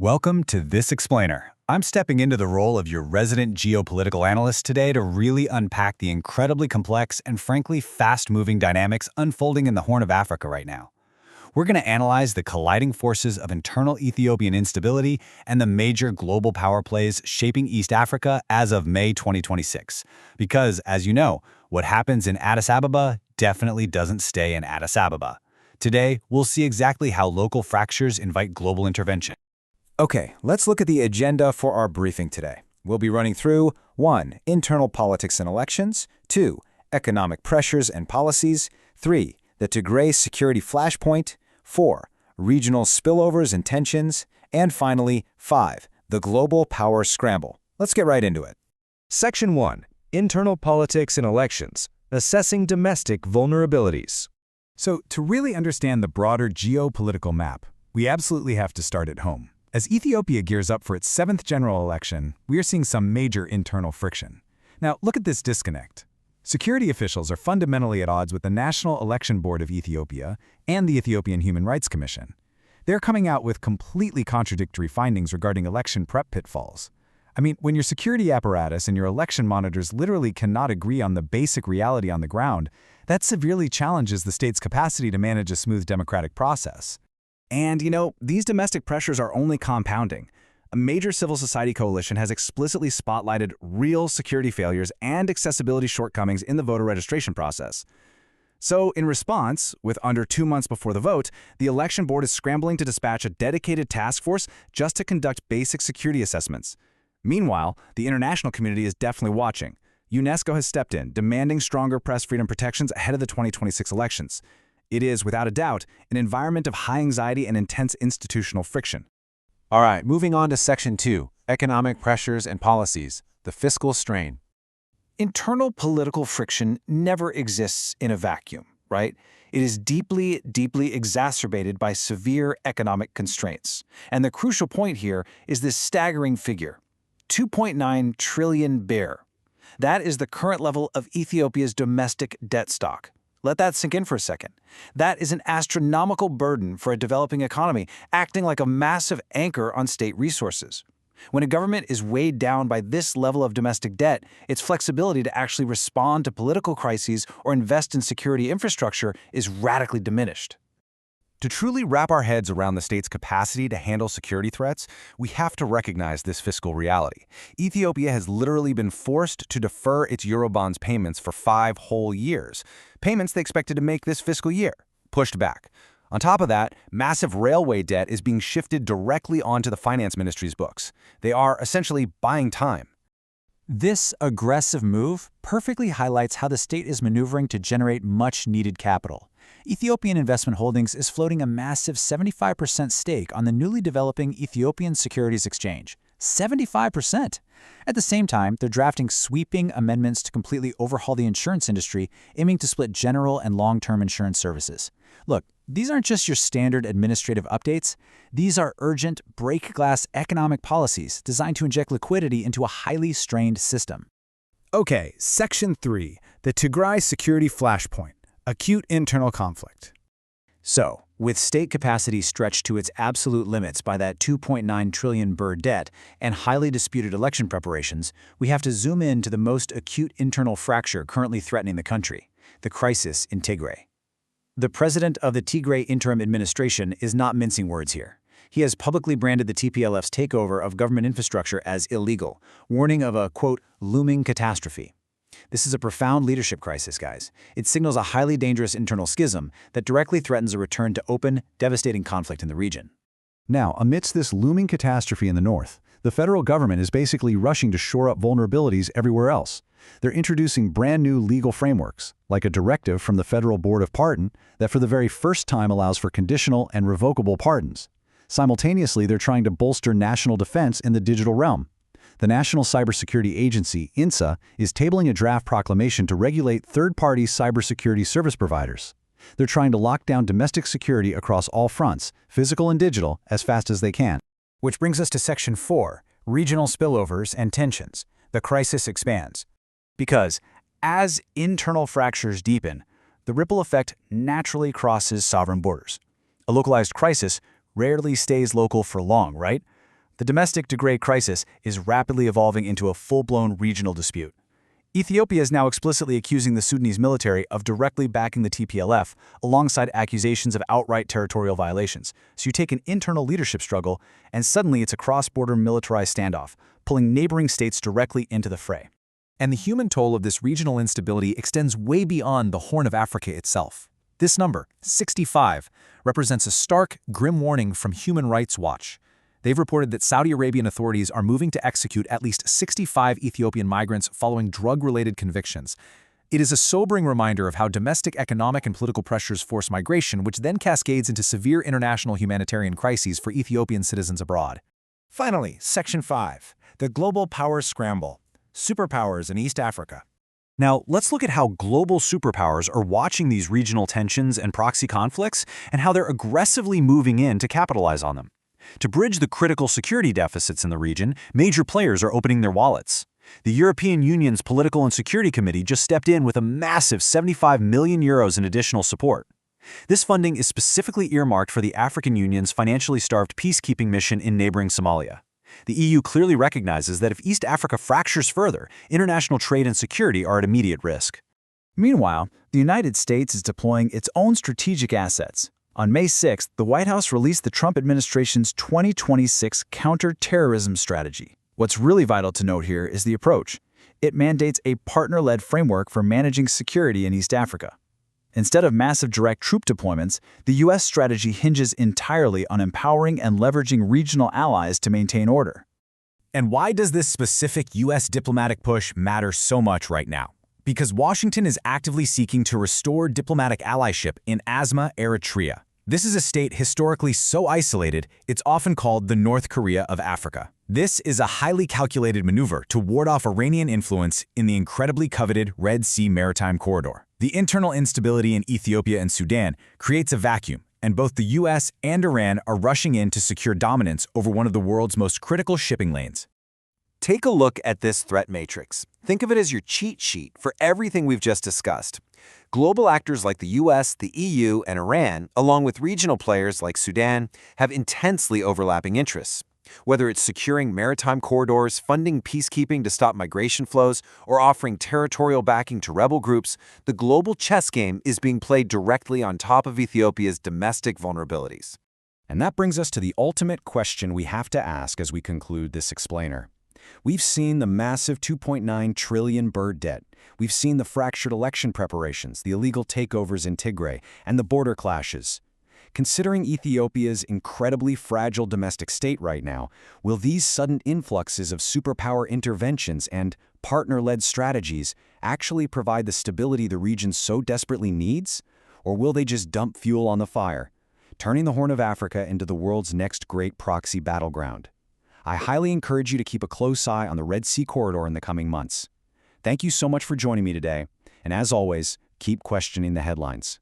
Welcome to This Explainer. I'm stepping into the role of your resident geopolitical analyst today to really unpack the incredibly complex and frankly fast-moving dynamics unfolding in the Horn of Africa right now. We're going to analyze the colliding forces of internal Ethiopian instability and the major global power plays shaping East Africa as of May 2026. Because, as you know, what happens in Addis Ababa definitely doesn't stay in Addis Ababa. Today, we'll see exactly how local fractures invite global intervention. Okay, let's look at the agenda for our briefing today. We'll be running through 1. Internal politics and elections, 2. Economic pressures and policies, 3. The Tigray security flashpoint, 4. Regional spillovers and tensions, and finally, 5. The global power scramble. Let's get right into it. Section 1. Internal politics and elections, assessing domestic vulnerabilities. So, to really understand the broader geopolitical map, we absolutely have to start at home. As Ethiopia gears up for its 7th general election, we are seeing some major internal friction. Now, look at this disconnect. Security officials are fundamentally at odds with the National Election Board of Ethiopia and the Ethiopian Human Rights Commission. They're coming out with completely contradictory findings regarding election prep pitfalls. I mean, when your security apparatus and your election monitors literally cannot agree on the basic reality on the ground, that severely challenges the state's capacity to manage a smooth democratic process. And, these domestic pressures are only compounding. A major civil society coalition has explicitly spotlighted real security failures and accessibility shortcomings in the voter registration process. So, in response, with under 2 months before the vote, the election board is scrambling to dispatch a dedicated task force just to conduct basic security assessments. Meanwhile, the international community is definitely watching. UNESCO has stepped in, demanding stronger press freedom protections ahead of the 2026 elections. It is, without a doubt, an environment of high anxiety and intense institutional friction. All right, moving on to Section 2, Economic pressures and policies, the fiscal strain. Internal political friction never exists in a vacuum, right? It is deeply, deeply exacerbated by severe economic constraints. And the crucial point here is this staggering figure, 2.9 trillion birr. That is the current level of Ethiopia's domestic debt stock. Let that sink in for a second. That is an astronomical burden for a developing economy, acting like a massive anchor on state resources. When a government is weighed down by this level of domestic debt, its flexibility to actually respond to political crises or invest in security infrastructure is radically diminished. To truly wrap our heads around the state's capacity to handle security threats, we have to recognize this fiscal reality. Ethiopia has literally been forced to defer its Eurobonds payments for 5 whole years. Payments they expected to make this fiscal year, pushed back. On top of that, massive railway debt is being shifted directly onto the finance ministry's books. They are essentially buying time. This aggressive move perfectly highlights how the state is maneuvering to generate much-needed capital. Ethiopian Investment Holdings is floating a massive 75% stake on the newly developing Ethiopian Securities Exchange. 75%! At the same time, they're drafting sweeping amendments to completely overhaul the insurance industry, aiming to split general and long-term insurance services. Look, these aren't just your standard administrative updates. These are urgent, break-glass economic policies designed to inject liquidity into a highly strained system. Okay, Section 3, the Tigray security flashpoint, acute internal conflict. So, with state capacity stretched to its absolute limits by that 2.9 trillion birr debt and highly disputed election preparations, we have to zoom in to the most acute internal fracture currently threatening the country, the crisis in Tigray. The president of the Tigray Interim Administration is not mincing words here. He has publicly branded the TPLF's takeover of government infrastructure as illegal, warning of a, quote, looming catastrophe. This is a profound leadership crisis, guys. It signals a highly dangerous internal schism that directly threatens a return to open, devastating conflict in the region. Now, amidst this looming catastrophe in the north, the federal government is basically rushing to shore up vulnerabilities everywhere else. They're introducing brand new legal frameworks, like a directive from the Federal Board of Pardon that for the very first time allows for conditional and revocable pardons. Simultaneously, they're trying to bolster national defense in the digital realm. The National Cybersecurity Agency, INSA, is tabling a draft proclamation to regulate third-party cybersecurity service providers. They're trying to lock down domestic security across all fronts, physical and digital, as fast as they can. Which brings us to Section 4, regional spillovers and tensions. The crisis expands. Because, as internal fractures deepen, the ripple effect naturally crosses sovereign borders. A localized crisis rarely stays local for long, right? the domestic Tigray crisis is rapidly evolving into a full-blown regional dispute. Ethiopia is now explicitly accusing the Sudanese military of directly backing the TPLF, alongside accusations of outright territorial violations. So you take an internal leadership struggle, and suddenly it's a cross-border militarized standoff, pulling neighboring states directly into the fray. And the human toll of this regional instability extends way beyond the Horn of Africa itself. This number, 65, represents a stark, grim warning from Human Rights Watch. They've reported that Saudi Arabian authorities are moving to execute at least 65 Ethiopian migrants following drug-related convictions. It is a sobering reminder of how domestic economic and political pressures force migration, which then cascades into severe international humanitarian crises for Ethiopian citizens abroad. Finally, Section 5, the Global Power Scramble, Superpowers in East Africa. Now, let's look at how global superpowers are watching these regional tensions and proxy conflicts, and how they're aggressively moving in to capitalize on them. To bridge the critical security deficits in the region, major players are opening their wallets. The European Union's Political and Security Committee just stepped in with a massive €75 million in additional support. This funding is specifically earmarked for the African Union's financially starved peacekeeping mission in neighboring Somalia. The EU clearly recognizes that if East Africa fractures further, international trade and security are at immediate risk. Meanwhile, the United States is deploying its own strategic assets. On May 6th, the White House released the Trump administration's 2026 counter-terrorism strategy. What's really vital to note here is the approach. It mandates a partner-led framework for managing security in East Africa. Instead of massive direct troop deployments, the U.S. strategy hinges entirely on empowering and leveraging regional allies to maintain order. And why does this specific U.S. diplomatic push matter so much right now? Because Washington is actively seeking to restore diplomatic allyship in Asmara, Eritrea. This is a state historically so isolated, it's often called the North Korea of Africa. This is a highly calculated maneuver to ward off Iranian influence in the incredibly coveted Red Sea maritime corridor. The internal instability in Ethiopia and Sudan creates a vacuum, and both the US and Iran are rushing in to secure dominance over one of the world's most critical shipping lanes. Take a look at this threat matrix. Think of it as your cheat sheet for everything we've just discussed. Global actors like the US, the EU, and Iran, along with regional players like Sudan, have intensely overlapping interests. Whether it's securing maritime corridors, funding peacekeeping to stop migration flows, or offering territorial backing to rebel groups, the global chess game is being played directly on top of Ethiopia's domestic vulnerabilities. And that brings us to the ultimate question we have to ask as we conclude this explainer. We've seen the massive $2.9 trillion bird debt. We've seen the fractured election preparations, the illegal takeovers in Tigray, and the border clashes. Considering Ethiopia's incredibly fragile domestic state right now, will these sudden influxes of superpower interventions and partner-led strategies actually provide the stability the region so desperately needs? Or will they just dump fuel on the fire, turning the Horn of Africa into the world's next great proxy battleground? I highly encourage you to keep a close eye on the Red Sea corridor in the coming months. Thank you so much for joining me today, and as always, keep questioning the headlines.